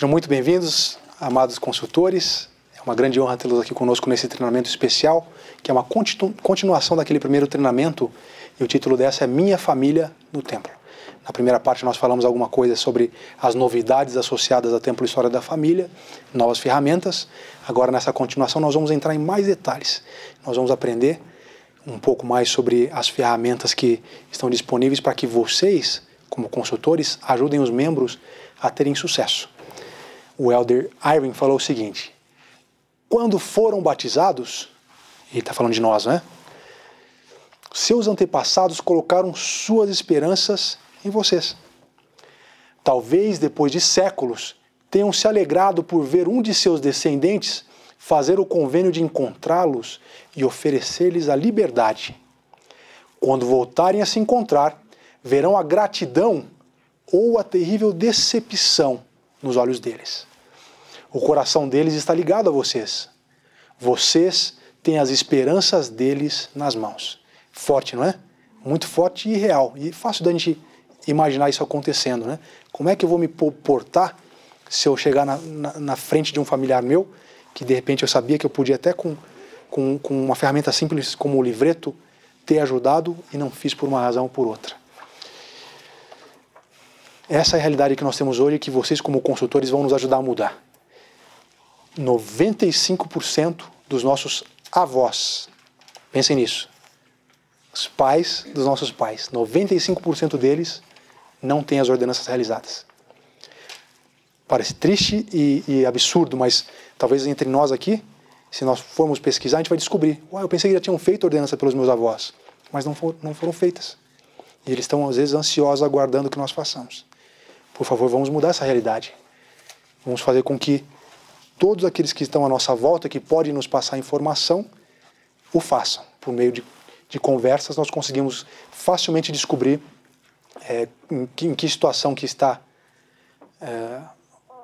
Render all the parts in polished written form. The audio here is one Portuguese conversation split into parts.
Sejam muito bem-vindos, amados consultores. É uma grande honra tê-los aqui conosco nesse treinamento especial, que é uma continuação daquele primeiro treinamento, e o título dessa é Minha Família no Templo. Na primeira parte nós falamos alguma coisa sobre as novidades associadas ao Templo História da Família, novas ferramentas. Agora nessa continuação nós vamos entrar em mais detalhes. Nós vamos aprender um pouco mais sobre as ferramentas que estão disponíveis para que vocês, como consultores, ajudem os membros a terem sucesso. O Elder Irving falou o seguinte: quando foram batizados, ele está falando de nós, né? Seus antepassados colocaram suas esperanças em vocês. Talvez depois de séculos tenham se alegrado por ver um de seus descendentes fazer o convênio de encontrá-los e oferecer-lhes a liberdade. Quando voltarem a se encontrar, verão a gratidão ou a terrível decepção nos olhos deles. O coração deles está ligado a vocês. Vocês têm as esperanças deles nas mãos. Forte, não é? Muito forte e real. E fácil da gente imaginar isso acontecendo, né? Como é que eu vou me portar se eu chegar na frente de um familiar meu, que de repente eu sabia que eu podia até com uma ferramenta simples como o livreto ter ajudado e não fiz por uma razão ou por outra. Essa é a realidade que nós temos hoje e que vocês como consultores vão nos ajudar a mudar. 95% dos nossos avós, pensem nisso, os pais dos nossos pais, 95% deles não têm as ordenanças realizadas. Parece triste e absurdo, mas talvez entre nós aqui, se nós formos pesquisar, a gente vai descobrir. Eu pensei que já tinham feito ordenança pelos meus avós, mas não foram feitas. E eles estão às vezes ansiosos aguardando que nós façamos. Por favor, vamos mudar essa realidade. Vamos fazer com que todos aqueles que estão à nossa volta, que podem nos passar informação, o façam. Por meio de conversas, nós conseguimos facilmente descobrir em que situação que está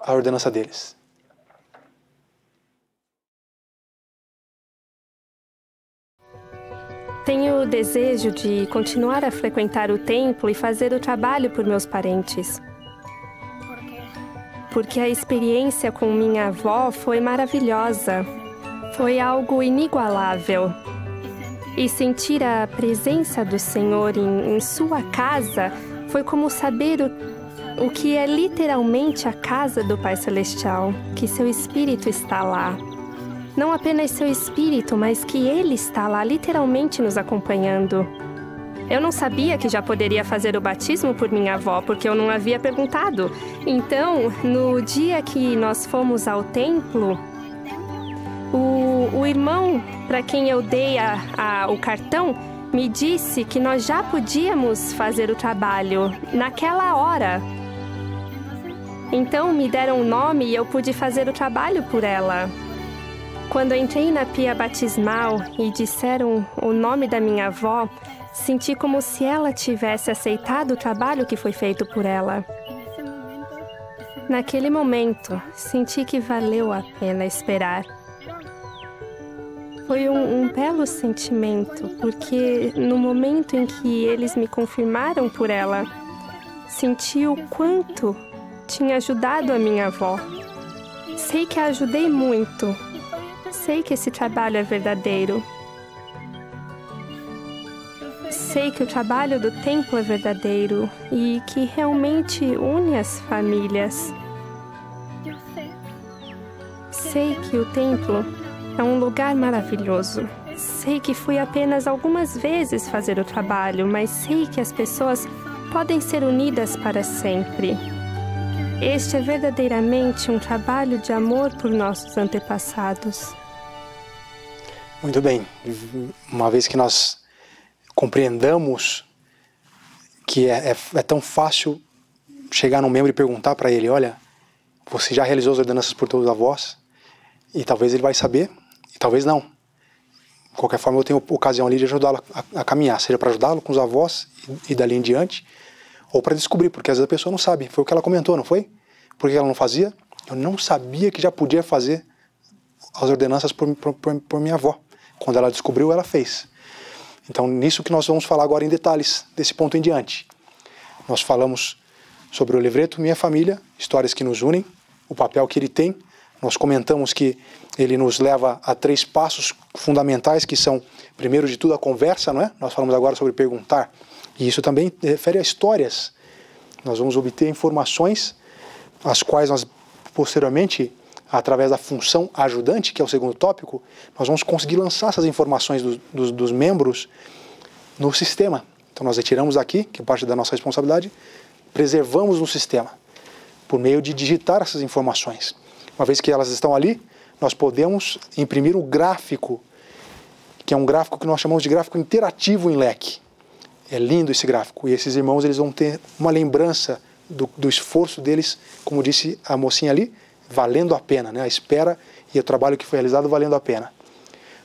a ordenança deles. Tenho o desejo de continuar a frequentar o templo e fazer o trabalho por meus parentes. Porque a experiência com minha avó foi maravilhosa. Foi algo inigualável. E sentir a presença do Senhor em sua casa foi como saber o que é literalmente a casa do Pai Celestial, que seu Espírito está lá. Não apenas seu Espírito, mas que Ele está lá literalmente nos acompanhando. Eu não sabia que já poderia fazer o batismo por minha avó, porque eu não havia perguntado. Então, no dia que nós fomos ao templo, o irmão para quem eu dei o cartão me disse que nós já podíamos fazer o trabalho naquela hora. Então, me deram um nome e eu pude fazer o trabalho por ela. Quando entrei na pia batismal e disseram o nome da minha avó, senti como se ela tivesse aceitado o trabalho que foi feito por ela. Naquele momento, senti que valeu a pena esperar. Foi um belo sentimento, porque no momento em que eles me confirmaram por ela, senti o quanto tinha ajudado a minha avó. Sei que a ajudei muito. Sei que esse trabalho é verdadeiro. Sei que o trabalho do templo é verdadeiro e que realmente une as famílias. Sei que o templo é um lugar maravilhoso. Sei que fui apenas algumas vezes fazer o trabalho, mas sei que as pessoas podem ser unidas para sempre. Este é verdadeiramente um trabalho de amor por nossos antepassados. Muito bem. Uma vez que nós compreendamos que é tão fácil chegar num membro e perguntar para ele: olha, você já realizou as ordenanças por teus avós? E talvez ele vai saber, e talvez não. De qualquer forma, eu tenho ocasião ali de ajudá-lo a caminhar, seja para ajudá-lo com os avós e dali em diante, ou para descobrir, porque às vezes a pessoa não sabe. Foi o que ela comentou, não foi? Por que ela não fazia? Eu não sabia que já podia fazer as ordenanças por minha avó. Quando ela descobriu, ela fez. Então, nisso que nós vamos falar agora em detalhes, desse ponto em diante. Nós falamos sobre o livreto Minha Família, histórias que nos unem, o papel que ele tem. Nós comentamos que ele nos leva a 3 passos fundamentais, que são, primeiro de tudo, a conversa, não é? Nós falamos agora sobre perguntar, e isso também refere a histórias. Nós vamos obter informações, as quais nós, posteriormente, através da função ajudante, que é o segundo tópico, nós vamos conseguir lançar essas informações dos membros no sistema. Então nós retiramos aqui, que é parte da nossa responsabilidade, preservamos no sistema, por meio de digitar essas informações. Uma vez que elas estão ali, nós podemos imprimir um gráfico, que é um gráfico que nós chamamos de gráfico interativo em leque. É lindo esse gráfico. E esses irmãos, eles vão ter uma lembrança do esforço deles, como disse a mocinha ali, valendo a pena, né? A espera e o trabalho que foi realizado valendo a pena.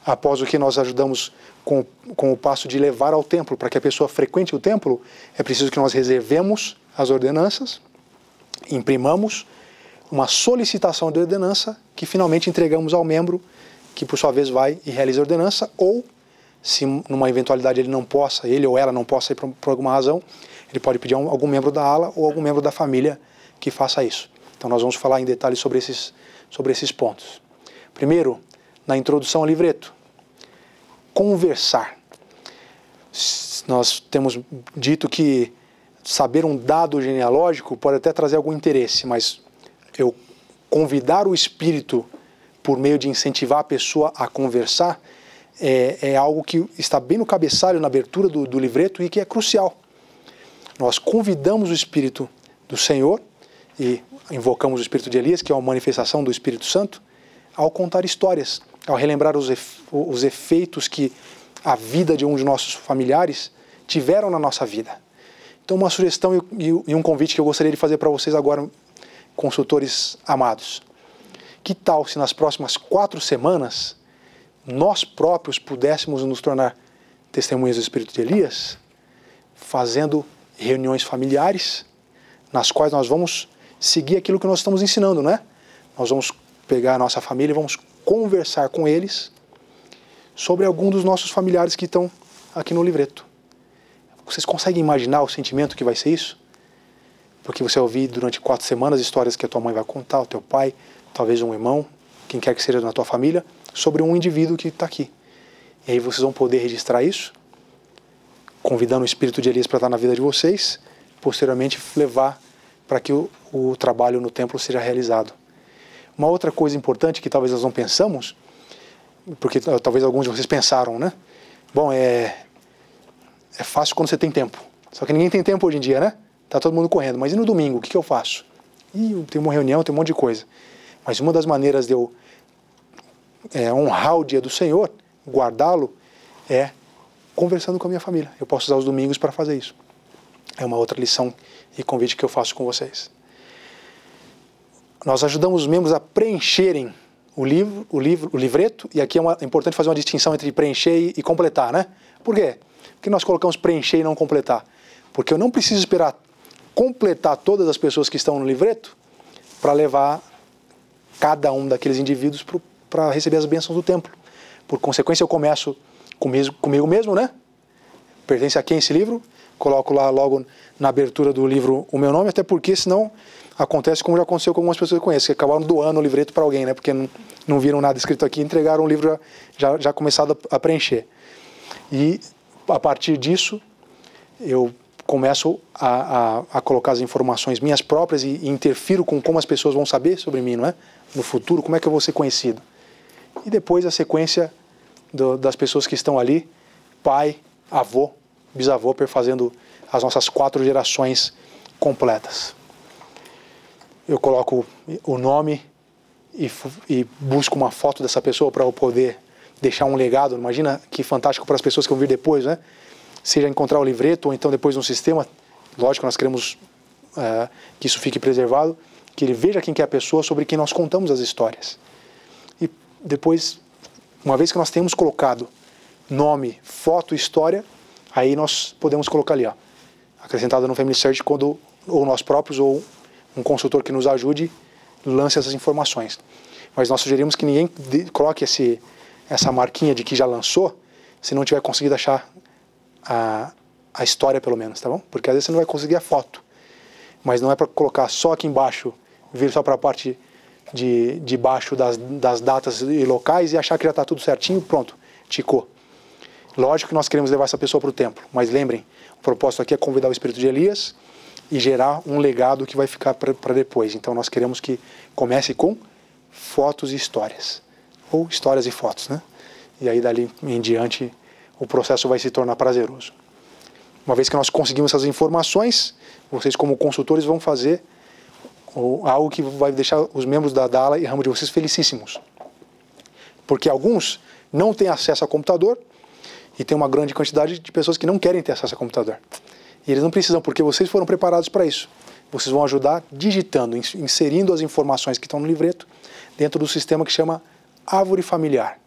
Após o que nós ajudamos com o passo de levar ao templo, para que a pessoa frequente o templo, é preciso que nós reservemos as ordenanças, imprimamos uma solicitação de ordenança, que finalmente entregamos ao membro, que por sua vez vai e realiza a ordenança, ou se numa eventualidade ele ou ela não possa ir por alguma razão, ele pode pedir a algum membro da ala ou algum membro da família que faça isso. Então nós vamos falar em detalhes sobre esses pontos. Primeiro, na introdução ao livreto, conversar. Nós temos dito que saber um dado genealógico pode até trazer algum interesse, mas eu convidar o espírito por meio de incentivar a pessoa a conversar é algo que está bem no cabeçalho, na abertura do livreto, e que é crucial. Nós convidamos o Espírito do Senhor e invocamos o Espírito de Elias, que é uma manifestação do Espírito Santo, ao contar histórias, ao relembrar os efeitos que a vida de um de nossos familiares tiveram na nossa vida. Então, uma sugestão e um convite que eu gostaria de fazer para vocês agora, consultores amados. Que tal se nas próximas 4 semanas nós próprios pudéssemos nos tornar testemunhas do Espírito de Elias, fazendo reuniões familiares, nas quais nós vamos seguir aquilo que nós estamos ensinando, não é? Nós vamos pegar a nossa família e vamos conversar com eles sobre algum dos nossos familiares que estão aqui no livreto. Vocês conseguem imaginar o sentimento que vai ser isso? Porque você vai ouvir durante 4 semanas histórias que a tua mãe vai contar, o teu pai, talvez um irmão, quem quer que seja na tua família, sobre um indivíduo que está aqui. E aí vocês vão poder registrar isso, convidando o Espírito de Elias para estar na vida de vocês, posteriormente levar para que o trabalho no templo seja realizado. Uma outra coisa importante que talvez nós não pensamos, porque talvez alguns de vocês pensaram, né? Bom, é fácil quando você tem tempo. Só que ninguém tem tempo hoje em dia, né? Tá todo mundo correndo. Mas e no domingo, o que eu faço? Eu tenho uma reunião, tem um monte de coisa. Mas uma das maneiras de eu honrar o dia do Senhor, guardá-lo, é conversando com a minha família. Eu posso usar os domingos para fazer isso. É uma outra lição e convite que eu faço com vocês. Nós ajudamos os membros a preencherem o livreto, e aqui é importante fazer uma distinção entre preencher e completar, né? Por quê? Porque nós colocamos preencher e não completar? Porque eu não preciso esperar completar todas as pessoas que estão no livreto para levar cada um daqueles indivíduos para receber as bênçãos do templo. Por consequência, eu começo comigo mesmo, né? Pertence a quem esse livro? Coloco lá logo na abertura do livro o meu nome, até porque senão acontece como já aconteceu com algumas pessoas que eu conheço, que acabaram doando o livreto para alguém, né? Porque não viram nada escrito aqui, entregaram o livro já começado a preencher. E a partir disso, eu começo a colocar as informações minhas próprias e interfiro com como as pessoas vão saber sobre mim, não é? No futuro, como é que eu vou ser conhecido. E depois a sequência das pessoas que estão ali, pai, avô, bisavô, perfazendo as nossas 4 gerações completas. Eu coloco o nome e busco uma foto dessa pessoa para eu poder deixar um legado. Imagina que fantástico para as pessoas que vão vir depois, né? Seja encontrar o livreto ou então depois no sistema. Lógico, nós queremos que isso fique preservado, que ele veja quem que é a pessoa sobre quem nós contamos as histórias. E depois, uma vez que nós temos colocado nome, foto e história, aí nós podemos colocar ali, ó, acrescentado no Family Search, quando ou nós próprios ou um consultor que nos ajude lance essas informações. Mas nós sugerimos que ninguém coloque essa marquinha de que já lançou, se não tiver conseguido achar a história, pelo menos, tá bom? Porque às vezes você não vai conseguir a foto. Mas não é para colocar só aqui embaixo, vir só para a parte debaixo das datas e locais e achar que já está tudo certinho, pronto, ticou. Lógico que nós queremos levar essa pessoa para o templo, mas lembrem, o propósito aqui é convidar o espírito de Elias e gerar um legado que vai ficar para depois. Então nós queremos que comece com fotos e histórias, ou histórias e fotos, né? E aí dali em diante o processo vai se tornar prazeroso. Uma vez que nós conseguimos essas informações, vocês como consultores vão fazer algo que vai deixar os membros da Dala e ramo de vocês felicíssimos. Porque alguns não têm acesso a computador e tem uma grande quantidade de pessoas que não querem ter acesso a computador. E eles não precisam, porque vocês foram preparados para isso. Vocês vão ajudar digitando, inserindo as informações que estão no livreto dentro do sistema que chama Árvore Familiar.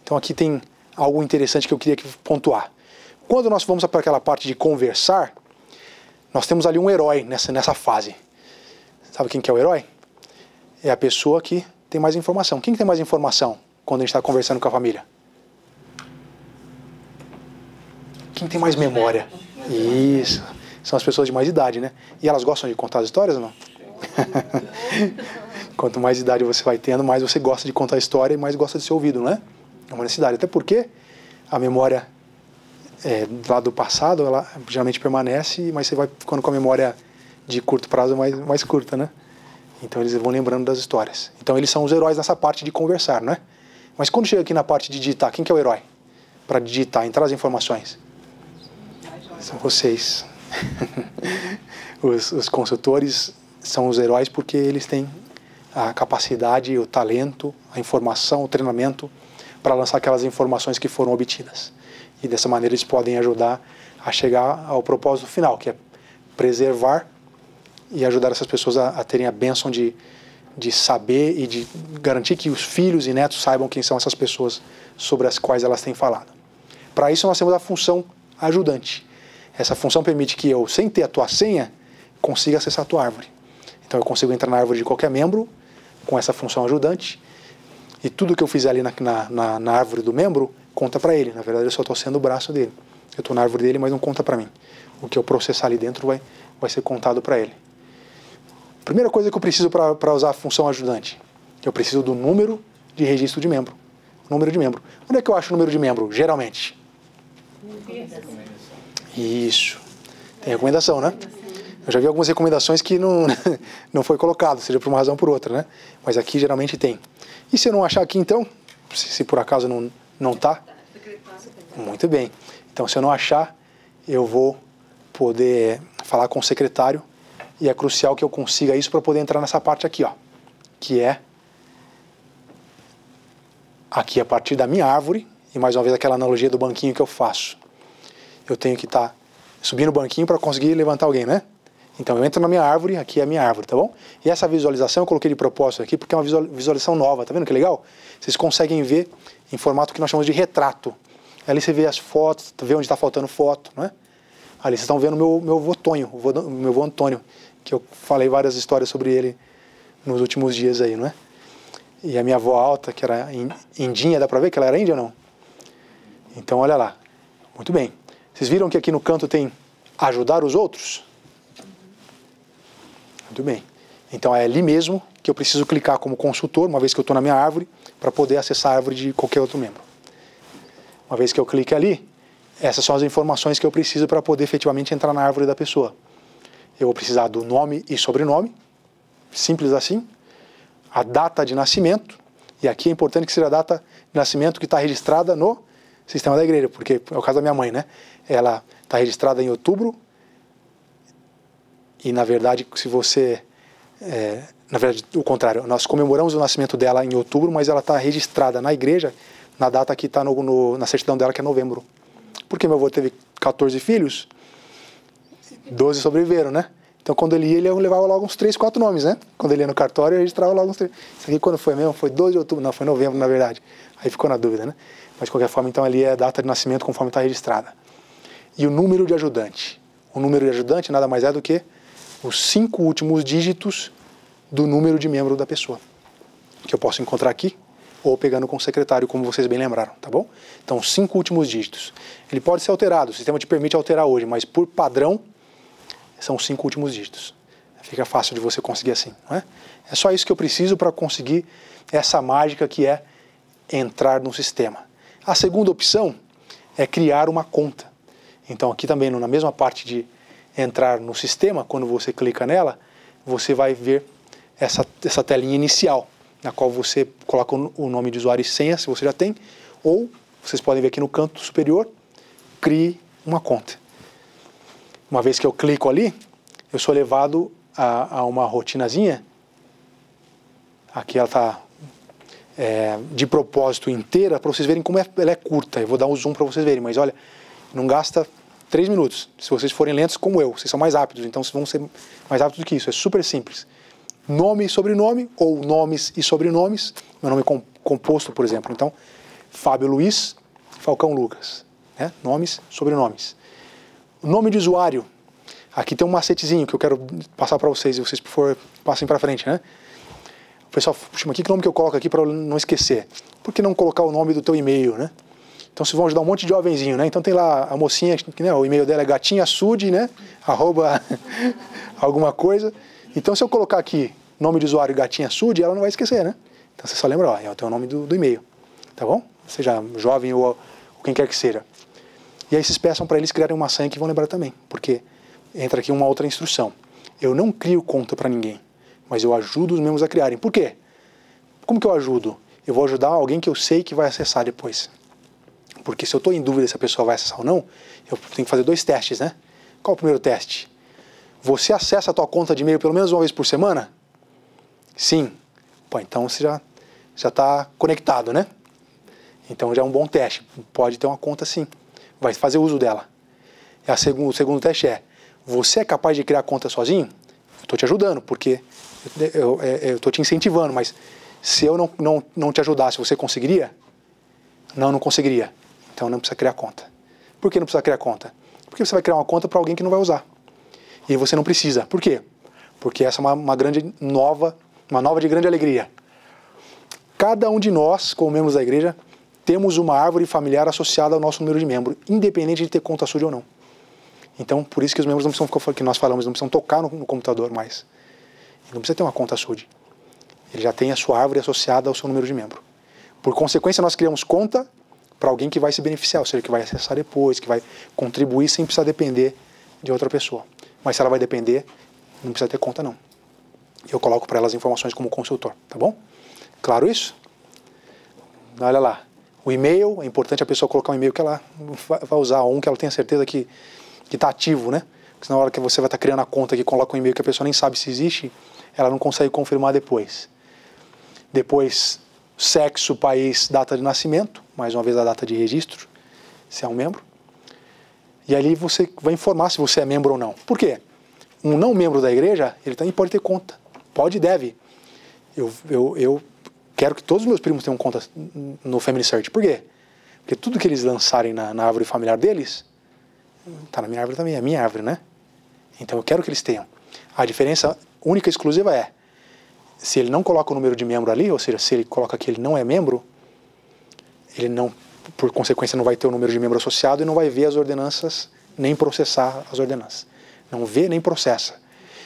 Então aqui tem algo interessante que eu queria pontuar. Quando nós vamos para aquela parte de conversar, nós temos ali um herói nessa fase. Sabe quem que é o herói? É a pessoa que tem mais informação. Quem tem mais informação quando a gente está conversando com a família? Quem tem mais memória? Isso. São as pessoas de mais idade, né? E elas gostam de contar as histórias ou não? Quanto mais idade você vai tendo, mais você gosta de contar a história e mais gosta de ser ouvido, não é? É uma necessidade. Até porque a memória lá do passado, ela geralmente permanece, mas você vai ficando com a memória de curto prazo mais curta, né? Então eles vão lembrando das histórias. Então eles são os heróis nessa parte de conversar, né? Mas quando chega aqui na parte de digitar, quem que é o herói? Para digitar, entrar as informações? São vocês. Os consultores são os heróis porque eles têm a capacidade, o talento, a informação, o treinamento para lançar aquelas informações que foram obtidas. E dessa maneira eles podem ajudar a chegar ao propósito final, que é preservar e ajudar essas pessoas a terem a bênção de saber e de garantir que os filhos e netos saibam quem são essas pessoas sobre as quais elas têm falado. Para isso nós temos a função ajudante. Essa função permite que eu, sem ter a tua senha, consiga acessar a tua árvore. Então eu consigo entrar na árvore de qualquer membro com essa função ajudante e tudo que eu fizer ali na árvore do membro conta para ele. Na verdade eu só estou sendo o braço dele. Eu estou na árvore dele, mas não conta para mim. O que eu processar ali dentro vai ser contado para ele. Primeira coisa que eu preciso para usar a função ajudante. Eu preciso do número de registro de membro. Número de membro. Onde é que eu acho o número de membro, geralmente? Isso. Tem recomendação, né? Eu já vi algumas recomendações que não foi colocado, seja por uma razão ou por outra, né? Mas aqui geralmente tem. E se eu não achar aqui, então, se por acaso não está? Muito bem. Então, se eu não achar, eu vou poder falar com o secretário e é crucial que eu consiga isso para poder entrar nessa parte aqui, ó, que é aqui a partir da minha árvore, e mais uma vez aquela analogia do banquinho que eu faço. Eu tenho que estar subindo o banquinho para conseguir levantar alguém, né? Então eu entro na minha árvore, aqui é a minha árvore, tá bom? E essa visualização eu coloquei de propósito aqui porque é uma visualização nova, tá vendo que legal? Vocês conseguem ver em formato que nós chamamos de retrato. Ali você vê as fotos, vê onde está faltando foto, não é? Ali vocês estão vendo meu avô Tonho, meu avô Antônio, que eu falei várias histórias sobre ele nos últimos dias aí, não é? E a minha avó alta, que era indinha, dá pra ver que ela era índia ou não? Então olha lá, muito bem. Vocês viram que aqui no canto tem ajudar os outros? Muito bem. Então é ali mesmo que eu preciso clicar como consultor, uma vez que eu estou na minha árvore, para poder acessar a árvore de qualquer outro membro. Uma vez que eu clique ali, essas são as informações que eu preciso para poder efetivamente entrar na árvore da pessoa. Eu vou precisar do nome e sobrenome, simples assim, a data de nascimento, e aqui é importante que seja a data de nascimento que está registrada no sistema da igreja, porque é o caso da minha mãe, né? Ela está registrada em outubro, e na verdade, se você... na verdade, o contrário, nós comemoramos o nascimento dela em outubro, mas ela está registrada na igreja na data que está na certidão dela, que é novembro. Porque meu avô teve 14 filhos, 12 sobreviveram, né? Então quando ele ia levava logo uns 3, 4 nomes, né? Quando ele ia no cartório, ele registrava logo uns 3. Isso aqui quando foi mesmo? Foi 12 de outubro, não, foi novembro, na verdade. Aí ficou na dúvida, né? Mas de qualquer forma, então ali é a data de nascimento conforme está registrada. E o número de ajudante. O número de ajudante nada mais é do que os 5 últimos dígitos do número de membro da pessoa. Que eu posso encontrar aqui, ou pegando com o secretário, como vocês bem lembraram, tá bom? Então, os 5 últimos dígitos. Ele pode ser alterado, o sistema te permite alterar hoje, mas por padrão, são os 5 últimos dígitos. Fica fácil de você conseguir assim, não é? É só isso que eu preciso para conseguir essa mágica que é entrar no sistema. A segunda opção é criar uma conta. Então aqui também, na mesma parte de entrar no sistema, quando você clica nela, você vai ver essa telinha inicial, na qual você coloca o nome de usuário e senha, se você já tem, ou vocês podem ver aqui no canto superior, crie uma conta. Uma vez que eu clico ali, eu sou levado a uma rotinazinha. Aqui ela está de propósito inteira, para vocês verem como ela é curta. Eu vou dar um zoom para vocês verem, mas olha, não gasta 3 minutos. Se vocês forem lentos como eu, vocês são mais rápidos, então vocês vão ser mais rápidos do que isso. É super simples. Nome e sobrenome, ou nomes e sobrenomes. Meu nome é composto, por exemplo. Então, Fábio Luiz Falcão Lucas. Né? Nomes, sobrenomes. O nome de usuário. Aqui tem um macetezinho que eu quero passar para vocês, e vocês, por favor, passem para frente, né? O pessoal chama aqui, que nome que eu coloco aqui para não esquecer? Por que não colocar o nome do teu e-mail, né? Então vocês vão ajudar um monte de jovenzinho, né? Então tem lá a mocinha, né? O e-mail dela é gatinhasud, né? @ alguma coisa. Então se eu colocar aqui nome de usuário gatinhasud, ela não vai esquecer, né? Então você só lembra, ó, é o nome do e-mail, tá bom? Seja jovem ou quem quer que seja. E aí vocês peçam para eles criarem uma senha que vão lembrar também, porque entra aqui uma outra instrução. Eu não crio conta para ninguém, mas eu ajudo os membros a criarem. Por quê? Como que eu ajudo? Eu vou ajudar alguém que eu sei que vai acessar depois. Porque se eu estou em dúvida se a pessoa vai acessar ou não, eu tenho que fazer 2 testes, né? Qual o primeiro teste? Você acessa a tua conta de e-mail pelo menos uma vez por semana? Sim. Pô, então você já está conectado, né? Então já é um bom teste. Pode ter uma conta sim. Vai fazer uso dela. E o segundo teste é, você é capaz de criar conta sozinho? Eu estou te ajudando, porque eu estou te incentivando, mas se eu não te ajudasse, você conseguiria? Não conseguiria. Então não precisa criar conta. Por que não precisa criar conta? Porque você vai criar uma conta para alguém que não vai usar. E você não precisa. Por quê? Porque essa é uma nova de grande alegria. Cada um de nós, como membros da igreja, temos uma árvore familiar associada ao nosso número de membro, independente de ter conta SUD ou não. Então, por isso que os membros não precisam, que nós falamos, não precisam tocar no computador mais. Ele não precisa ter uma conta SUD. Ele já tem a sua árvore associada ao seu número de membro. Por consequência, nós criamos conta para alguém que vai se beneficiar, ou seja, que vai acessar depois, que vai contribuir sem precisar depender de outra pessoa. Mas se ela vai depender, não precisa ter conta não. Eu coloco para ela as informações como consultor, tá bom? Claro isso? Olha lá. O e-mail, é importante a pessoa colocar um e-mail que ela vai usar, ou um que ela tenha certeza que está ativo, né? Porque senão na hora que você vai estar criando a conta que coloca um e-mail que a pessoa nem sabe se existe, ela não consegue confirmar depois. Depois, sexo, país, data de nascimento, mais uma vez a data de registro, se é um membro. E ali você vai informar se você é membro ou não. Por quê? Um não membro da igreja, ele também pode ter conta. Pode e deve. Eu quero que todos os meus primos tenham conta no Family Search. Por quê? Porque tudo que eles lançarem na árvore familiar deles, está na minha árvore também, é a minha árvore, né? Então eu quero que eles tenham. A diferença única e exclusiva é, se ele não coloca o número de membro ali, ou seja, se ele coloca que ele não é membro, ele não, por consequência, não vai ter o número de membro associado e não vai ver as ordenanças, nem processar as ordenanças. Não vê nem processa.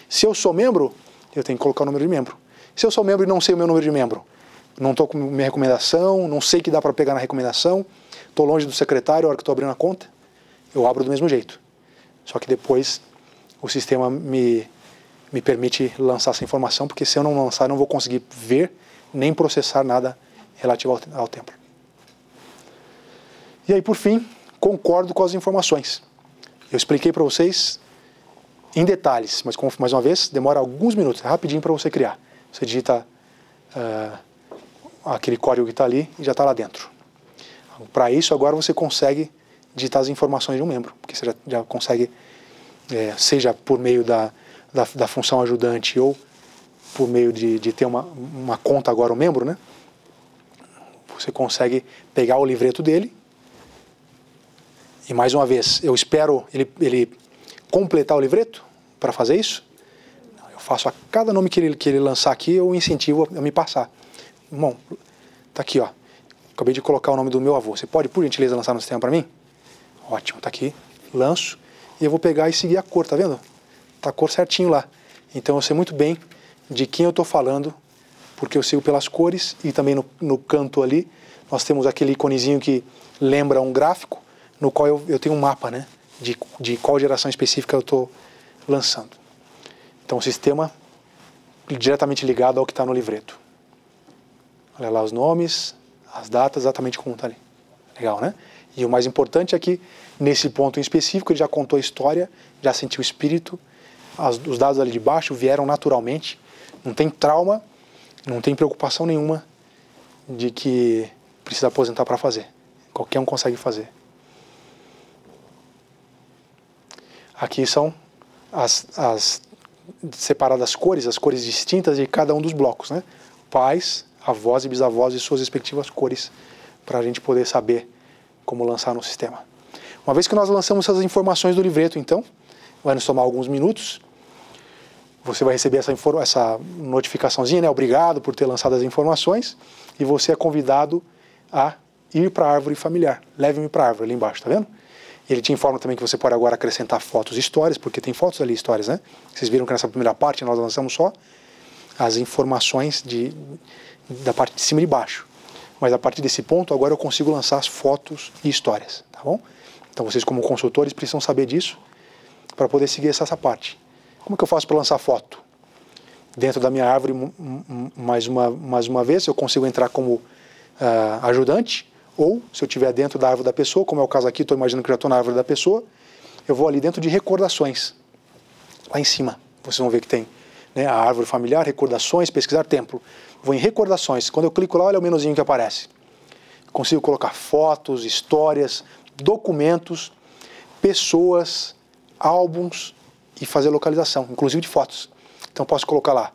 Se eu sou membro, eu tenho que colocar o número de membro. Se eu sou membro e não sei o meu número de membro, não estou com minha recomendação, não sei que dá para pegar na recomendação, estou longe do secretário, a hora que estou abrindo a conta, eu abro do mesmo jeito. Só que depois o sistema me permite lançar essa informação, porque se eu não lançar, eu não vou conseguir ver nem processar nada relativo ao templo. E aí, por fim, concordo com as informações. Eu expliquei para vocês em detalhes, mas como, mais uma vez, demora alguns minutos, é rapidinho para você criar. Você digita aquele código que está ali e já está lá dentro. Para isso, agora você consegue digitar as informações de um membro, porque você já consegue, seja por meio da função ajudante ou por meio de ter uma conta agora, um membro, né? Você consegue pegar o livreto dele e, mais uma vez, eu espero ele completar o livreto para fazer isso. Eu faço a cada nome que ele lançar aqui, eu incentivo a me passar. Irmão, tá aqui, ó. Acabei de colocar o nome do meu avô. Você pode, por gentileza, lançar no sistema para mim? Ótimo, tá aqui. Lanço. E eu vou pegar e seguir a cor, tá vendo? Tá a cor certinho lá. Então eu sei muito bem de quem eu estou falando, porque eu sigo pelas cores, e também no canto ali nós temos aquele iconezinho que lembra um gráfico, no qual eu tenho um mapa, né, de qual geração específica eu estou lançando. Então o sistema diretamente ligado ao que está no livreto. Olha lá os nomes, as datas, exatamente como está ali. Legal, né? E o mais importante é que, nesse ponto em específico, ele já contou a história, já sentiu o espírito, os dados ali de baixo vieram naturalmente, não tem trauma, não tem preocupação nenhuma de que precisa aposentar para fazer. Qualquer um consegue fazer. Aqui são as separadas cores, as cores distintas de cada um dos blocos, né? Pais, avós e bisavós e suas respectivas cores, para a gente poder saber como lançar no sistema. Uma vez que nós lançamos essas informações do livreto, então, vai nos tomar alguns minutos, você vai receber essa notificaçãozinha, né? Obrigado por ter lançado as informações, e você é convidado a ir para a árvore familiar. Leve-me para a árvore, ali embaixo, tá vendo? Ele te informa também que você pode agora acrescentar fotos e histórias, porque tem fotos ali, histórias, né? Vocês viram que nessa primeira parte nós lançamos só as informações da parte de cima e de baixo. Mas a partir desse ponto, agora eu consigo lançar as fotos e histórias, tá bom? Então vocês, como consultores, precisam saber disso para poder seguir essa parte. Como que eu faço para lançar foto? Dentro da minha árvore, mais uma vez, eu consigo entrar como ajudante, ou, se eu estiver dentro da árvore da pessoa, como é o caso aqui, estou imaginando que já estou na árvore da pessoa, eu vou ali dentro de recordações. Lá em cima, vocês vão ver que tem, né, a árvore familiar, recordações, pesquisar templo. Vou em recordações. Quando eu clico lá, olha o menuzinho que aparece. Consigo colocar fotos, histórias, documentos, pessoas, álbuns e fazer localização, inclusive de fotos. Então posso colocar lá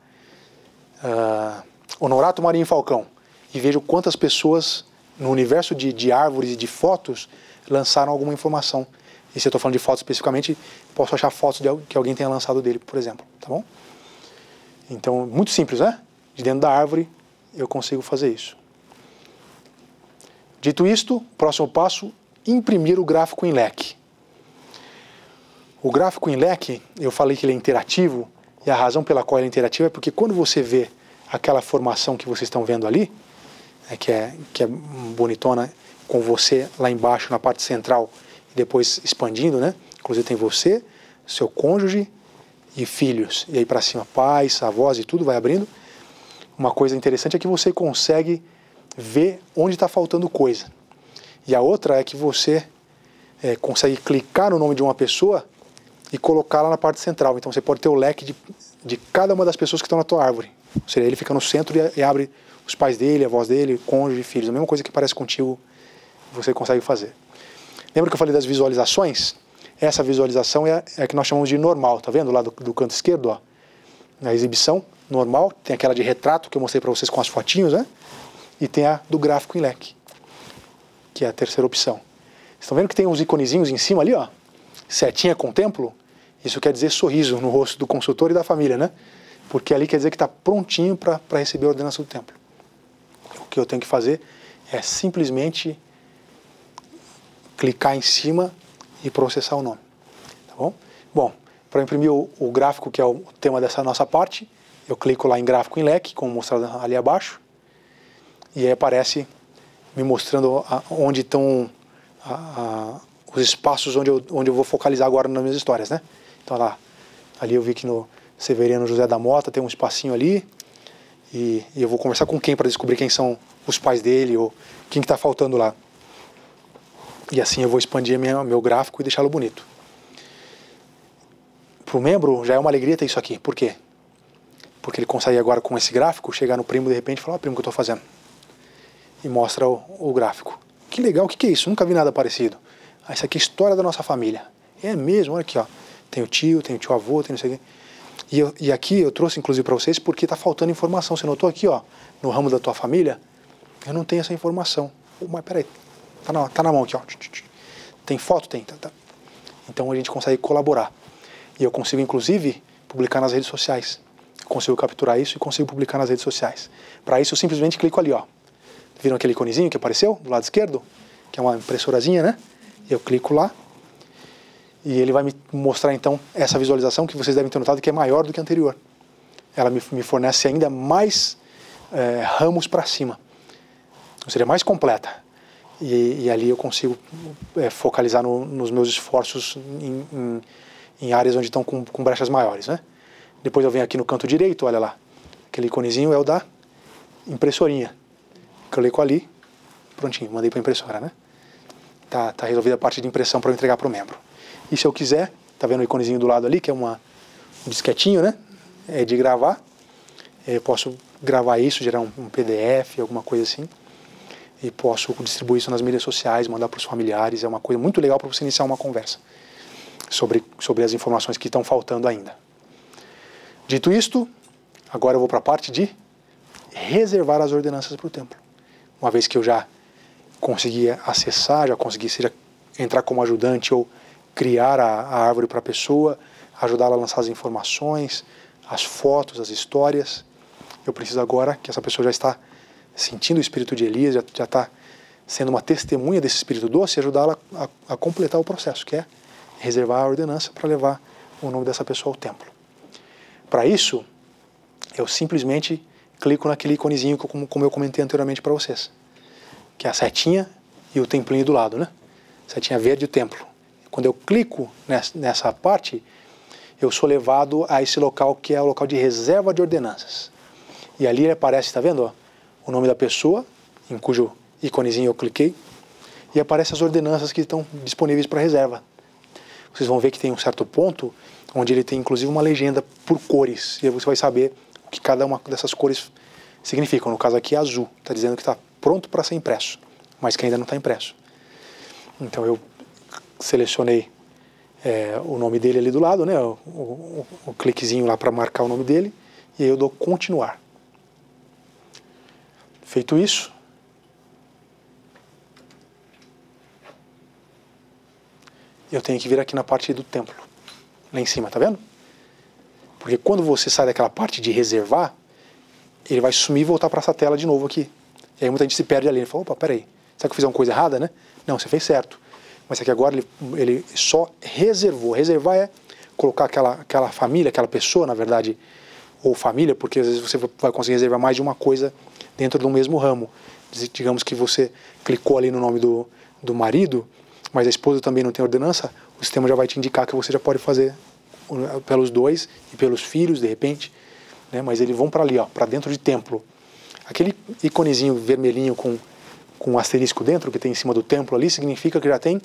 Honorato Marinho Falcão e vejo quantas pessoas no universo de árvores e de fotos lançaram alguma informação. E se eu estou falando de fotos especificamente, posso achar fotos que alguém tenha lançado dele, por exemplo, tá bom? Então, muito simples, né? De dentro da árvore eu consigo fazer isso. Dito isto, próximo passo, imprimir o gráfico em leque. O gráfico em leque, eu falei que ele é interativo, e a razão pela qual ele é interativo é porque quando você vê aquela formação que vocês estão vendo ali, que é bonitona, com você lá embaixo na parte central, e depois expandindo, né? Inclusive tem você, seu cônjuge e filhos, e aí para cima pais, avós e tudo vai abrindo. Uma coisa interessante é que você consegue ver onde está faltando coisa. E a outra é que você consegue clicar no nome de uma pessoa e colocá-la na parte central. Então você pode ter o leque de cada uma das pessoas que estão na tua árvore. Ou seja, ele fica no centro e abre os pais dele, a avós dele, cônjuge, filhos. A mesma coisa que parece contigo, você consegue fazer. Lembra que eu falei das visualizações? Essa visualização é a que nós chamamos de normal. Tá vendo lá do canto esquerdo? Ó? Na exibição, normal. Tem aquela de retrato que eu mostrei para vocês com as fotinhos, né? E tem a do gráfico em leque, que é a terceira opção. Vocês estão vendo que tem uns iconezinhos em cima ali, ó? Setinha com templo? Isso quer dizer sorriso no rosto do consultor e da família, né? Porque ali quer dizer que está prontinho para receber a ordenação do templo. O que eu tenho que fazer é simplesmente clicar em cima e processar o nome. Tá bom? Bom, para imprimir o gráfico, que é o tema dessa nossa parte, eu clico lá em gráfico em leque, como mostrado ali abaixo, e aí aparece me mostrando onde estão os espaços onde eu vou focalizar agora nas minhas histórias, né? Então lá, ali eu vi que no Severiano José da Mota tem um espacinho ali, e eu vou conversar com quem para descobrir quem são os pais dele, ou quem que está faltando lá. E assim eu vou expandir meu gráfico e deixá-lo bonito. Para o membro já é uma alegria ter isso aqui. Por quê? Porque ele consegue agora com esse gráfico chegar no primo de repente e falar: ó, primo, o que eu estou fazendo? E mostra o gráfico. Que legal, o que é isso? Nunca vi nada parecido. Isso aqui é a história da nossa família. É mesmo, olha aqui, ó. Tem o tio avô, tem não sei o quê. E aqui eu trouxe inclusive para vocês porque está faltando informação. Você notou aqui, ó, no ramo da tua família, eu não tenho essa informação. Mas peraí, tá na mão aqui, ó. Tem foto? Tem. Tá. Então a gente consegue colaborar. E eu consigo inclusive publicar nas redes sociais. Eu consigo capturar isso e consigo publicar nas redes sociais. Para isso eu simplesmente clico ali, ó. Viram aquele iconezinho que apareceu do lado esquerdo? Que é uma impressorazinha, né? Eu clico lá e ele vai me mostrar então essa visualização que vocês devem ter notado que é maior do que a anterior. ela me fornece ainda mais ramos para cima, ou seja, mais completa. E ali eu consigo focalizar nos meus esforços em áreas onde estão com brechas maiores, né? Depois eu venho aqui no canto direito, olha lá, aquele iconezinho é o da impressorinha. Clico ali, prontinho, mandei para a impressora, né? Tá resolvida a parte de impressão para eu entregar para o membro. E se eu quiser, tá vendo o iconezinho do lado ali, que é um disquetinho, né? É de gravar. Eu posso gravar isso, gerar um PDF, alguma coisa assim. E posso distribuir isso nas mídias sociais, mandar para os familiares. É uma coisa muito legal para você iniciar uma conversa sobre as informações que estão faltando ainda. Dito isto, agora eu vou para a parte de reservar as ordenanças para o templo. Uma vez que eu já consegui acessar, já consegui seja entrar como ajudante ou criar a árvore para a pessoa, ajudá-la a lançar as informações, as fotos, as histórias, eu preciso agora que essa pessoa já está sentindo o espírito de Elias, já está sendo uma testemunha desse espírito doce, e ajudá-la a completar o processo, que é reservar a ordenança para levar o nome dessa pessoa ao templo. Para isso, eu simplesmente clico naquele iconezinho como eu comentei anteriormente para vocês, que é a setinha e o templinho do lado, né? Setinha verde e o templo. Quando eu clico nessa parte, eu sou levado a esse local que é o local de reserva de ordenanças. E ali aparece, está vendo, ó, o nome da pessoa, em cujo iconezinho eu cliquei, e aparece as ordenanças que estão disponíveis para reserva. Vocês vão ver que tem um certo ponto onde ele tem inclusive uma legenda por cores, e aí você vai saber o que cada uma dessas cores significam. No caso aqui é azul, está dizendo que está pronto para ser impresso, mas que ainda não está impresso. Então eu selecionei o nome dele ali do lado, né, o cliquezinho lá para marcar o nome dele, e aí eu dou continuar. Feito isso, eu tenho que vir aqui na parte do templo, lá em cima, tá vendo? Porque quando você sai daquela parte de reservar, ele vai sumir e voltar para essa tela de novo aqui. E aí muita gente se perde ali, ele fala, opa, peraí, será que eu fiz alguma coisa errada, né? Não, você fez certo. Mas aqui agora ele só reservou. Reservar é colocar aquela família, aquela pessoa, na verdade, ou família, porque às vezes você vai conseguir reservar mais de uma coisa dentro do mesmo ramo. Digamos que você clicou ali no nome do marido, mas a esposa também não tem ordenança, o sistema já vai te indicar que você já pode fazer pelos dois e pelos filhos, de repente, né? Mas eles vão para ali, ó, para dentro de templo. Aquele iconezinho vermelhinho com um asterisco dentro, que tem em cima do templo ali, significa que já tem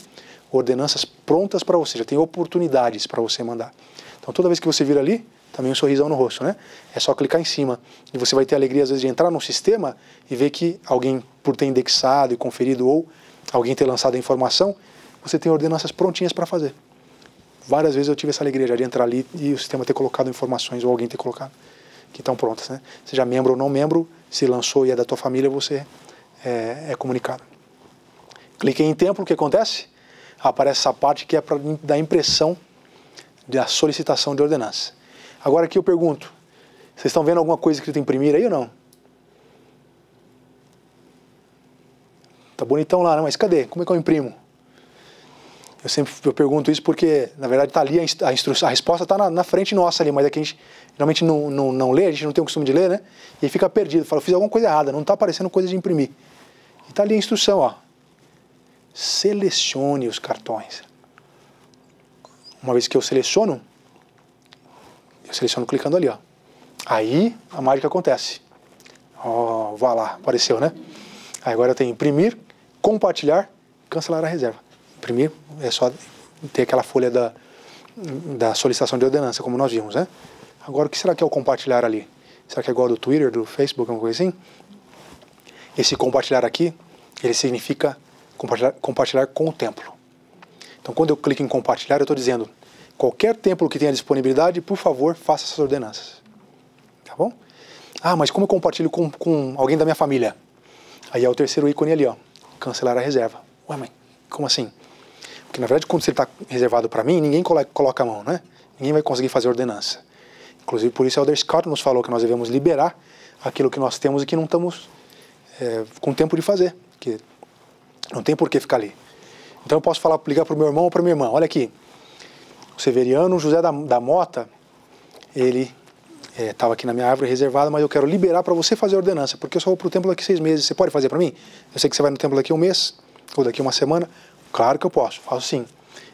ordenanças prontas para você, já tem oportunidades para você mandar. Então toda vez que você vir ali, também um sorrisão no rosto, né? É só clicar em cima e você vai ter a alegria às vezes de entrar no sistema e ver que alguém, por ter indexado e conferido, ou alguém ter lançado a informação, você tem ordenanças prontinhas para fazer. Várias vezes eu tive essa alegria já de entrar ali e o sistema ter colocado informações, ou alguém ter colocado, que estão prontas, né? Seja membro ou não membro, se lançou e é da tua família, você é comunicado. Cliquei em templo, o que acontece? Aparece essa parte que é para dar impressão da solicitação de ordenança. Agora aqui eu pergunto, vocês estão vendo alguma coisa escrita imprimir aí ou não? Tá bonitão lá, né? Mas cadê? Como é que eu imprimo? Eu pergunto isso porque, na verdade, está ali a resposta está na frente nossa ali, mas é que a gente geralmente não lê, a gente não tem o costume de ler, né? E fica perdido, fala, eu fiz alguma coisa errada, não está aparecendo coisa de imprimir. E está ali a instrução, ó. Selecione os cartões. Uma vez que eu seleciono clicando ali, ó. Aí a mágica acontece. Ó, vá lá, apareceu, né? Aí agora eu tenho imprimir, compartilhar, cancelar a reserva. Imprimir é só ter aquela folha da solicitação de ordenança, como nós vimos, né? Agora, o que será que é o compartilhar ali? Será que é igual do Twitter, do Facebook, alguma coisa assim? Esse compartilhar aqui, ele significa compartilhar com o templo. Então, quando eu clico em compartilhar, eu estou dizendo, qualquer templo que tenha disponibilidade, por favor, faça essas ordenanças. Tá bom? Ah, mas como eu compartilho com alguém da minha família? Aí é o terceiro ícone ali, ó, cancelar a reserva. Ué, mãe, como assim? Porque, na verdade, quando você está reservado para mim, ninguém coloca a mão, né? Ninguém vai conseguir fazer ordenança. Inclusive, por isso, o Elder Scott nos falou que nós devemos liberar aquilo que nós temos e que não estamos com tempo de fazer. Que não tem por que ficar ali. Então, eu posso ligar para o meu irmão ou para a minha irmã. Olha aqui, o Severiano José da Mota, ele estava aqui na minha árvore reservada, mas eu quero liberar para você fazer a ordenança, porque eu só vou para o templo daqui 6 meses. Você pode fazer para mim? Eu sei que você vai no templo daqui 1 mês, ou daqui 1 semana. Claro que eu posso, faço sim.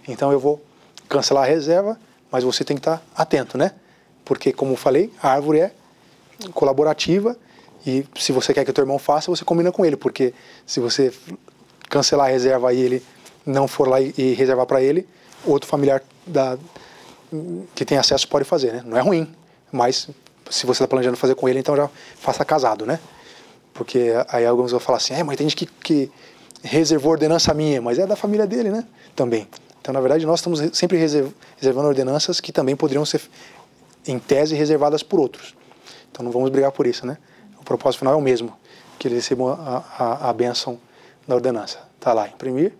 Então eu vou cancelar a reserva, mas você tem que estar atento, né? Porque, como eu falei, a árvore é colaborativa e se você quer que o teu irmão faça, você combina com ele, porque se você cancelar a reserva e ele não for lá e reservar para ele, outro familiar que tem acesso pode fazer, né? Não é ruim, mas se você está planejando fazer com ele, então já faça casado, né? Porque aí alguns vão falar assim, mas tem gente que reservou ordenança minha, mas é da família dele, né? Também. Então, na verdade, nós estamos sempre reservando ordenanças que também poderiam ser, em tese, reservadas por outros. Então, não vamos brigar por isso, né? O propósito final é o mesmo, que eles recebam a bênção da ordenança. Está lá, imprimir.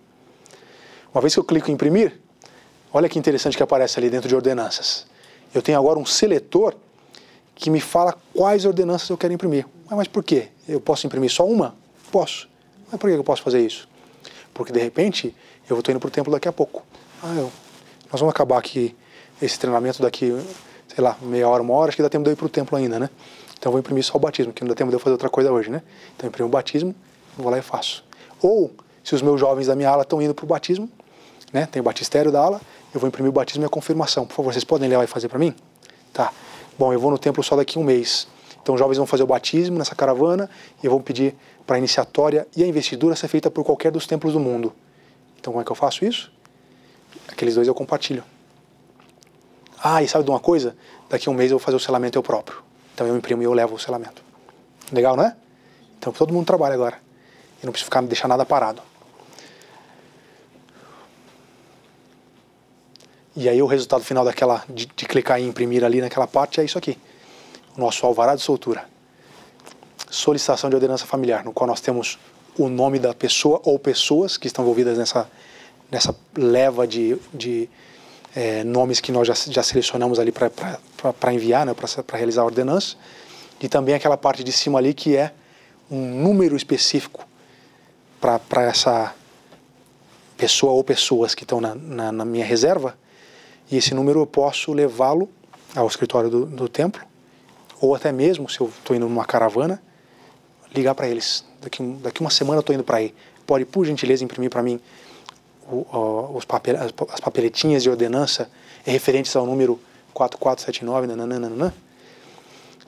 Uma vez que eu clico em imprimir, olha que interessante que aparece ali dentro de ordenanças. Eu tenho agora um seletor que me fala quais ordenanças eu quero imprimir. Mas por quê? Eu posso imprimir só uma? Posso. Mas por que eu posso fazer isso? Porque, de repente, eu estou indo para o templo daqui a pouco. Nós vamos acabar aqui esse treinamento daqui, sei lá, meia hora, 1 hora, acho que dá tempo de eu ir para o templo ainda, né? Então eu vou imprimir só o batismo, porque não dá tempo de eu fazer outra coisa hoje, né? Então eu imprimo o batismo, vou lá e faço. Ou, se os meus jovens da minha ala estão indo para o batismo, né? Tem o batistério da ala, eu vou imprimir o batismo e a confirmação. Por favor, vocês podem ler lá e fazer para mim? Tá. Bom, eu vou no templo só daqui 1 mês. Então os jovens vão fazer o batismo nessa caravana e eu vou pedir para a iniciatória e a investidura ser feita por qualquer dos templos do mundo. Então como é que eu faço isso? Aqueles 2 eu compartilho. E sabe de uma coisa? Daqui 1 mês eu vou fazer o selamento eu próprio. Então eu imprimo e eu levo o selamento. Legal, não é? Então todo mundo trabalha agora. E não preciso deixar nada parado. E aí o resultado final de clicar em imprimir ali naquela parte é isso aqui. O nosso alvará de soltura. Solicitação de ordenança familiar, no qual nós temos o nome da pessoa ou pessoas que estão envolvidas nessa leva de nomes que nós já selecionamos ali para enviar, né, para realizar a ordenança. E também aquela parte de cima ali que é um número específico para essa pessoa ou pessoas que estão na minha reserva. E esse número eu posso levá-lo ao escritório do templo, ou até mesmo, se eu estou indo numa caravana, ligar para eles. Daqui 1 semana eu estou indo para aí. Pode, por gentileza, imprimir para mim as papeletinhas de ordenança referentes ao número 4479, nananana.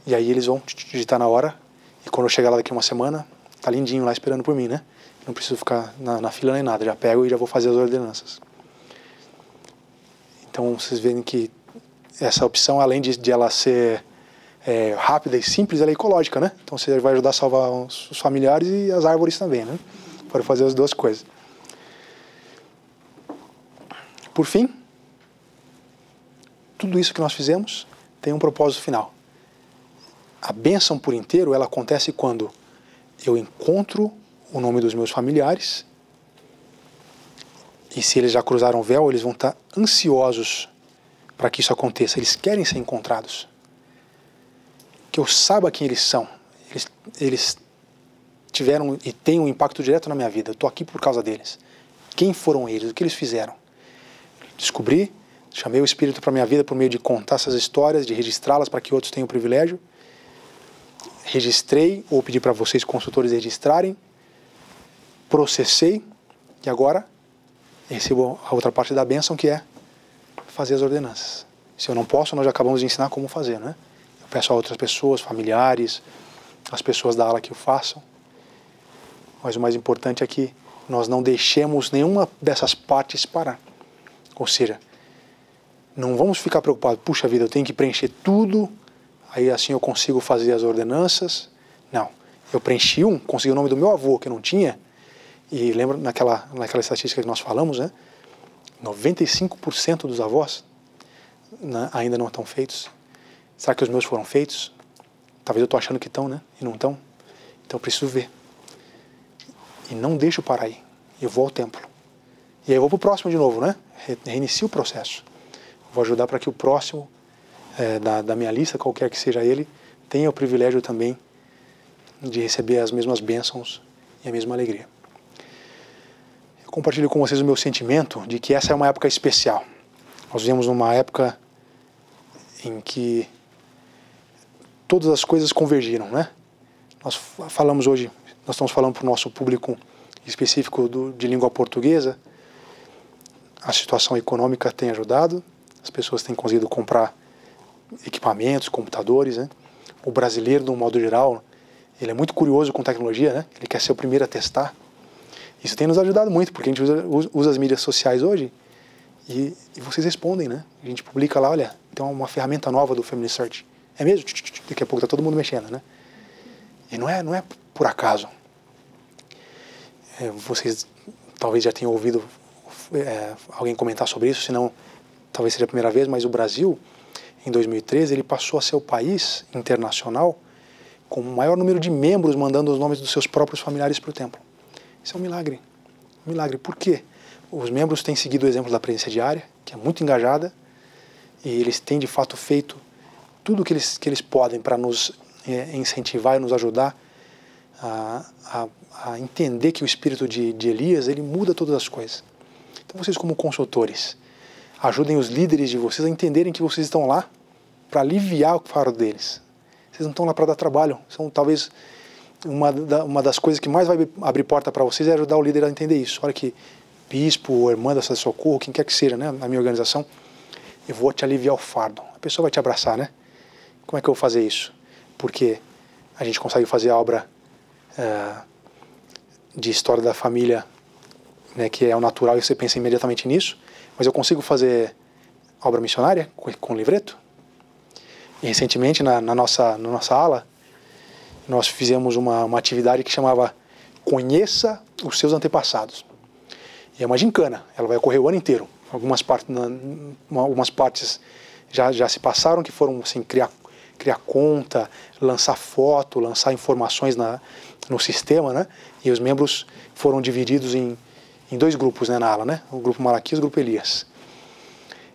E aí eles vão digitar na hora, e quando eu chegar lá daqui 1 semana, tá lindinho lá esperando por mim, né? Não preciso ficar na fila nem nada, já pego e já vou fazer as ordenanças. Então vocês veem que essa opção, além de ela ser rápida e simples, ela é ecológica, né? Então você vai ajudar a salvar os familiares e as árvores também, né? Pode fazer as 2 coisas. Por fim, tudo isso que nós fizemos tem um propósito final. A bênção por inteiro, ela acontece quando eu encontro o nome dos meus familiares, e se eles já cruzaram o véu, eles vão estar ansiosos para que isso aconteça. Eles querem ser encontrados. Que eu saiba quem eles são. Eles tiveram e têm um impacto direto na minha vida. Eu estou aqui por causa deles. Quem foram eles? O que eles fizeram? Descobri, chamei o Espírito para a minha vida por meio de contar essas histórias, de registrá-las para que outros tenham o privilégio. Registrei, ou pedi para vocês, consultores, registrarem. Processei, e agora recebo a outra parte da bênção, que é fazer as ordenanças. Se eu não posso, nós já acabamos de ensinar como fazer, né? Eu peço a outras pessoas, familiares, as pessoas da ala que o façam. Mas o mais importante é que nós não deixemos nenhuma dessas partes parar. Ou seja, não vamos ficar preocupados, puxa vida, eu tenho que preencher tudo, aí assim eu consigo fazer as ordenanças. Não, eu preenchi consegui o nome do meu avô, que eu não tinha, e lembra naquela estatística que nós falamos, né? 95% dos avós ainda não estão feitos. Será que os meus foram feitos? Talvez eu estou achando que estão, né? E não estão. Então eu preciso ver. E não deixo parar aí. Eu vou ao templo. E aí eu vou para o próximo de novo, né? Reinicio o processo. Vou ajudar para que o próximo da minha lista, qualquer que seja ele, tenha o privilégio também de receber as mesmas bênçãos e a mesma alegria. Eu compartilho com vocês o meu sentimento de que essa é uma época especial. Nós vivemos numa época em que todas as coisas convergiram, né? Nós falamos hoje, nós estamos falando para o nosso público específico de língua portuguesa. A situação econômica tem ajudado, as pessoas têm conseguido comprar equipamentos, computadores, né? O brasileiro, de um modo geral, ele é muito curioso com tecnologia, né? Ele quer ser o primeiro a testar. Isso tem nos ajudado muito, porque a gente usa as mídias sociais hoje e vocês respondem, né? A gente publica lá, olha, tem uma ferramenta nova do Family Search. É mesmo? Daqui a pouco está todo mundo mexendo, né? E não é por acaso. Vocês talvez já tenham ouvido alguém comentar sobre isso, senão talvez seja a primeira vez, mas o Brasil, em 2013, ele passou a ser o país internacional com o maior número de membros mandando os nomes dos seus próprios familiares para o templo. Isso é um milagre. Um milagre. Por quê? Os membros têm seguido o exemplo da presença diária, que é muito engajada, e eles têm de fato feito tudo o que eles podem para nos incentivar e nos ajudar a entender que o espírito de Elias, ele muda todas as coisas. Então vocês, como consultores, ajudem os líderes de vocês a entenderem que vocês estão lá para aliviar o fardo deles. Vocês não estão lá para dar trabalho. São talvez uma das coisas que mais vai abrir porta para vocês é ajudar o líder a entender isso. Olha que bispo ou irmã da Santa Socorro, quem quer que seja, né, na minha organização, eu vou te aliviar o fardo. A pessoa vai te abraçar, né? Como é que eu vou fazer isso? Porque a gente consegue fazer a obra de história da família, né, que é o natural, e você pensa imediatamente nisso, mas eu consigo fazer obra missionária com livreto? E recentemente, na nossa ala, nós fizemos uma atividade que chamava Conheça os Seus Antepassados. E é uma gincana, ela vai ocorrer o ano inteiro. Algumas partes já se passaram, que foram assim, criar conta, lançar foto, lançar informações no sistema, né? E os membros foram divididos em 2 grupos, né, na ala, né? O grupo Malaquias e o grupo Elias.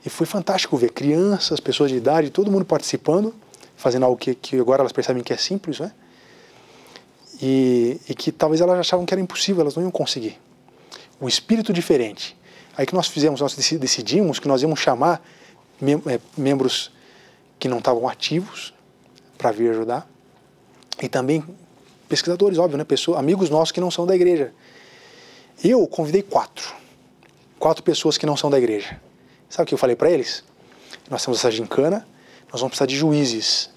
E foi fantástico ver crianças, pessoas de idade, todo mundo participando, fazendo algo que agora elas percebem que é simples, né? E que talvez elas achavam que era impossível, elas não iam conseguir. O espírito diferente. Aí que nós decidimos que nós íamos chamar membros que não estavam ativos para vir ajudar, e também pesquisadores, óbvio, né? Amigos nossos que não são da igreja. Eu convidei 4 pessoas que não são da igreja. Sabe o que eu falei para eles? Nós temos essa gincana, nós vamos precisar de juízes.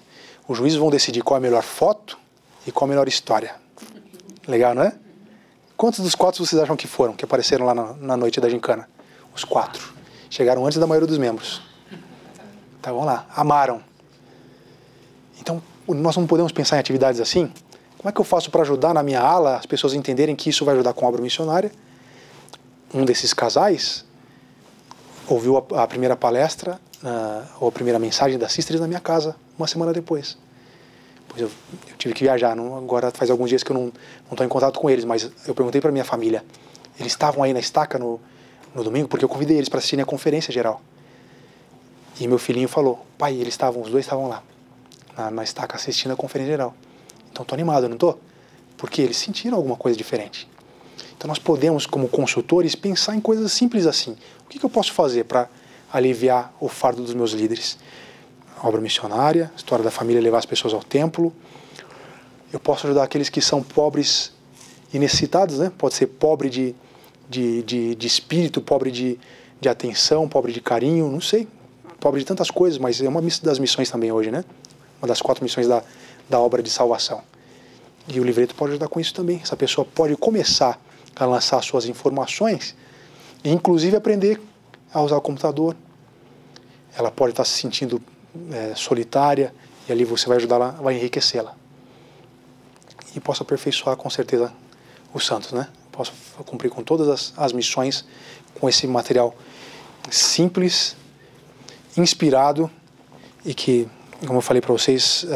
Os juízes vão decidir qual é a melhor foto e qual a melhor história. Legal, não é? Quantos dos 4 vocês acham que foram, que apareceram lá na noite da gincana? Os 4. Chegaram antes da maioria dos membros. Estavam lá, amaram. Então, nós não podemos pensar em atividades assim. Como é que eu faço para ajudar na minha ala as pessoas a entenderem que isso vai ajudar com a obra missionária? Um desses casais ouviu a primeira palestra, ou a primeira mensagem da Sisters na minha casa, uma semana depois. Pois eu tive que viajar, agora faz alguns dias que eu não estou em contato com eles, mas eu perguntei para minha família, eles estavam aí na estaca no domingo, porque eu convidei eles para assistirem a conferência geral. E meu filhinho falou, pai, os 2 estavam lá, na estaca assistindo a conferência geral. Então estou animado, não estou? Porque eles sentiram alguma coisa diferente. Então nós podemos, como consultores, pensar em coisas simples assim. O que eu posso fazer para aliviar o fardo dos meus líderes? Obra missionária, história da família, levar as pessoas ao templo. Eu posso ajudar aqueles que são pobres e necessitados, né? Pode ser pobre de espírito, pobre de atenção, pobre de carinho, não sei. Pobre de tantas coisas, mas é uma das missões também hoje, né? Uma das 4 missões da obra de salvação. E o livreto pode ajudar com isso também. Essa pessoa pode começar a lançar suas informações e inclusive aprender a usar o computador. Ela pode estar se sentindo solitária e ali você vai ajudá-la, vai enriquecê-la. E posso aperfeiçoar com certeza os santos, né? Posso cumprir com todas as missões com esse material simples, inspirado e que, como eu falei para vocês,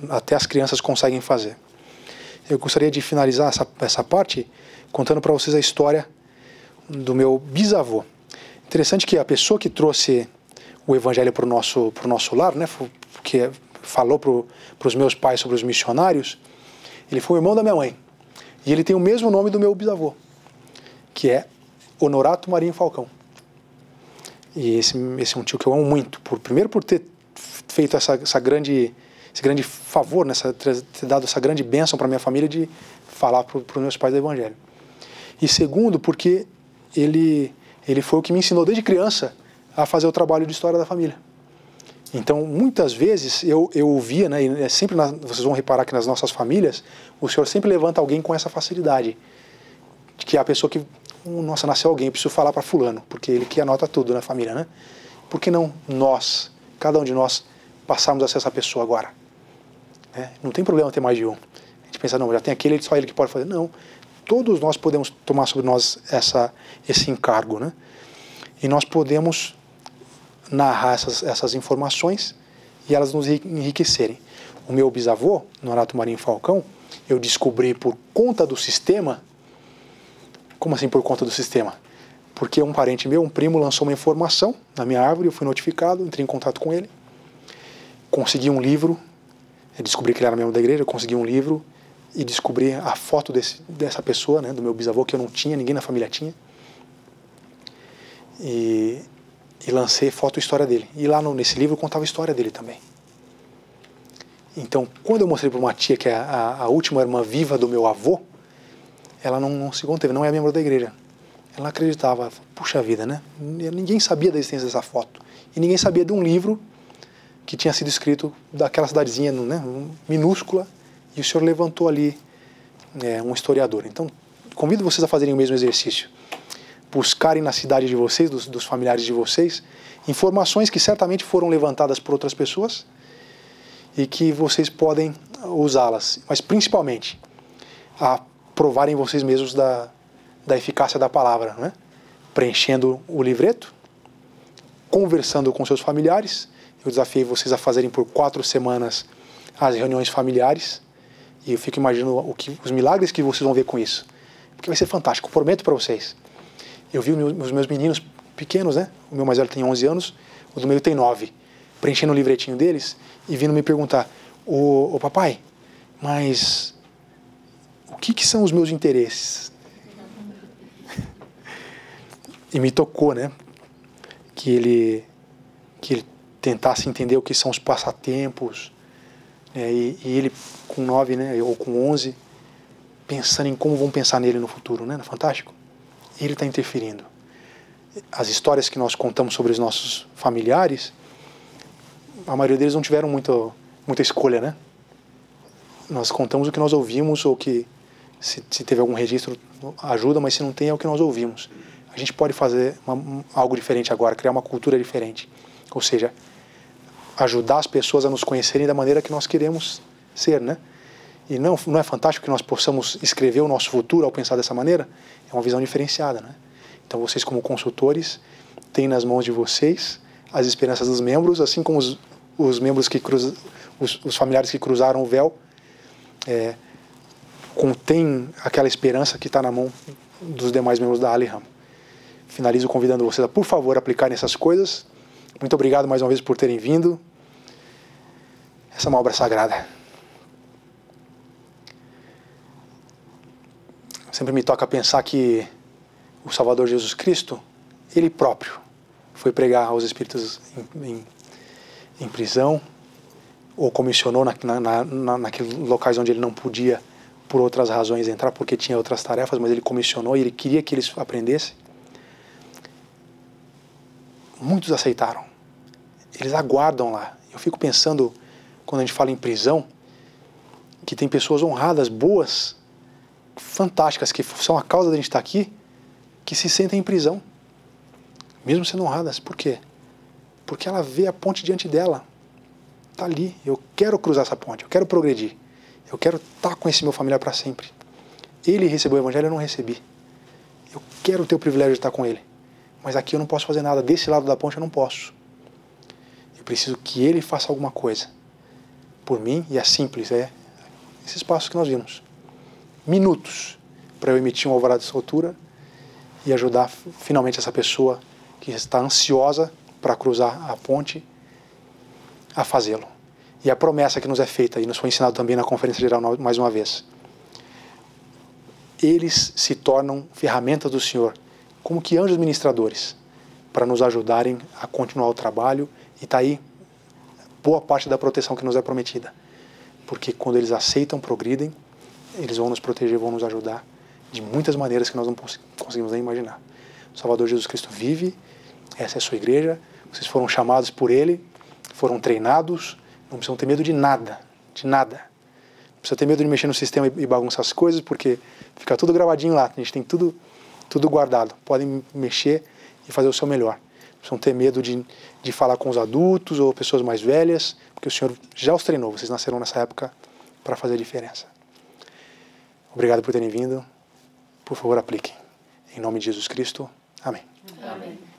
até as crianças conseguem fazer. Eu gostaria de finalizar essa parte contando para vocês a história do meu bisavô. Interessante que a pessoa que trouxe o evangelho para o nosso lar, né, que falou para os meus pais sobre os missionários, ele foi o irmão da minha mãe. E ele tem o mesmo nome do meu bisavô, que é Honorato Marinho Falcão. E esse é um tio que eu amo muito. Primeiro por ter feito essa grande grande favor, ter dado essa grande bênção para minha família de falar para os meus pais do Evangelho. E segundo, porque ele foi o que me ensinou desde criança a fazer o trabalho de história da família. Então, muitas vezes, eu ouvia, né, e sempre vocês vão reparar que nas nossas famílias, o Senhor sempre levanta alguém com essa facilidade, de que é a pessoa que, nossa, nasceu alguém, eu preciso falar para fulano, porque ele que anota tudo na família, né? Por que não nós, cada um de nós, passarmos a ser essa pessoa agora? Não tem problema ter mais de um. A gente pensa, não, já tem aquele, só ele que pode fazer. Não, todos nós podemos tomar sobre nós esse encargo, né? E nós podemos narrar essas informações e elas nos enriquecerem. O meu bisavô, Nonato Marinho Falcão, eu descobri por conta do sistema. Como assim por conta do sistema? Porque um parente meu, um primo, lançou uma informação na minha árvore, eu fui notificado, entrei em contato com ele, consegui um livro, eu descobri que ele era membro da igreja, eu consegui um livro e descobri a foto dessa pessoa, né, do meu bisavô, que eu não tinha, ninguém na família tinha. E lancei foto e história dele. E lá nesse livro eu contava a história dele também. Então, quando eu mostrei para uma tia, que é a última irmã viva do meu avô, ela não se conteve, não é membro da igreja. Ela acreditava, puxa vida, né? Ninguém sabia da existência dessa foto. E ninguém sabia de um livro que tinha sido escrito daquela cidadezinha, né, minúscula, e o Senhor levantou ali um historiador. Então, convido vocês a fazerem o mesmo exercício. Buscarem na cidade de vocês, dos familiares de vocês, informações que certamente foram levantadas por outras pessoas e que vocês podem usá-las, mas principalmente a provarem vocês mesmos da eficácia da palavra, né? Preenchendo o livreto, conversando com seus familiares. Eu desafiei vocês a fazerem por 4 semanas as reuniões familiares e eu fico imaginando os milagres que vocês vão ver com isso, porque vai ser fantástico, prometo para vocês. Eu vi os meus meninos pequenos, né? O meu mais velho tem 11 anos, o do meio tem 9, preenchendo o livretinho deles e vindo me perguntar, ô papai, mas o que são os meus interesses? E me tocou, né? Que ele tentasse entender o que são os passatempos, né? E ele com 9, né? Ou com 11, pensando em como vão pensar nele no futuro, né? Fantástico. Ele está interferindo. As histórias que nós contamos sobre os nossos familiares, a maioria deles não tiveram muita escolha, né? Nós contamos o que nós ouvimos, ou que se teve algum registro ajuda, mas se não tem é o que nós ouvimos. A gente pode fazer algo diferente agora, criar uma cultura diferente. Ou seja, ajudar as pessoas a nos conhecerem da maneira que nós queremos ser, né? E não é fantástico que nós possamos escrever o nosso futuro ao pensar dessa maneira? É uma visão diferenciada, né? Então vocês, como consultores, têm nas mãos de vocês as esperanças dos membros, assim como os membros que os familiares que cruzaram o véu contém aquela esperança que está na mão dos demais membros da Aliham. Finalizo convidando vocês a, por favor, aplicarem essas coisas. Muito obrigado mais uma vez por terem vindo. Essa é uma obra sagrada. Sempre me toca pensar que o Salvador Jesus Cristo, Ele próprio, foi pregar aos espíritos em prisão, ou comissionou naqueles locais onde Ele não podia, por outras razões, entrar, porque tinha outras tarefas, mas Ele comissionou e Ele queria que eles aprendessem. Muitos aceitaram. Eles aguardam lá. Eu fico pensando, quando a gente fala em prisão, que tem pessoas honradas, boas, fantásticas, que são a causa da gente estar aqui, que se sentem em prisão, mesmo sendo honradas. Por quê? Porque ela vê a ponte diante dela. Está ali. Eu quero cruzar essa ponte, eu quero progredir. Eu quero estar com esse meu familiar para sempre. Ele recebeu o Evangelho, eu não recebi. Eu quero ter o privilégio de estar com ele. Mas aqui eu não posso fazer nada. Desse lado da ponte eu não posso. Eu preciso que ele faça alguma coisa por mim, e é simples, esses passos que nós vimos. Minutos para eu emitir um alvará de soltura e ajudar finalmente essa pessoa que está ansiosa para cruzar a ponte a fazê-lo. E a promessa que nos é feita, e nos foi ensinado também na Conferência Geral mais uma vez, eles se tornam ferramentas do Senhor, como que anjos ministradores, para nos ajudarem a continuar o trabalho, e está aí boa parte da proteção que nos é prometida. porque quando eles aceitam, progridem, eles vão nos proteger, vão nos ajudar de muitas maneiras que nós não conseguimos nem imaginar. O Salvador Jesus Cristo vive, essa é a sua igreja, vocês foram chamados por Ele, foram treinados, não precisam ter medo de nada, de nada. Não precisa ter medo de mexer no sistema e bagunçar as coisas, porque fica tudo gravadinho lá, a gente tem tudo guardado. Podem mexer e fazer o seu melhor. Não precisam ter medo de falar com os adultos ou pessoas mais velhas, porque o Senhor já os treinou, vocês nasceram nessa época para fazer a diferença. Obrigado por terem vindo. Por favor, apliquem. Em nome de Jesus Cristo. Amém. Amém.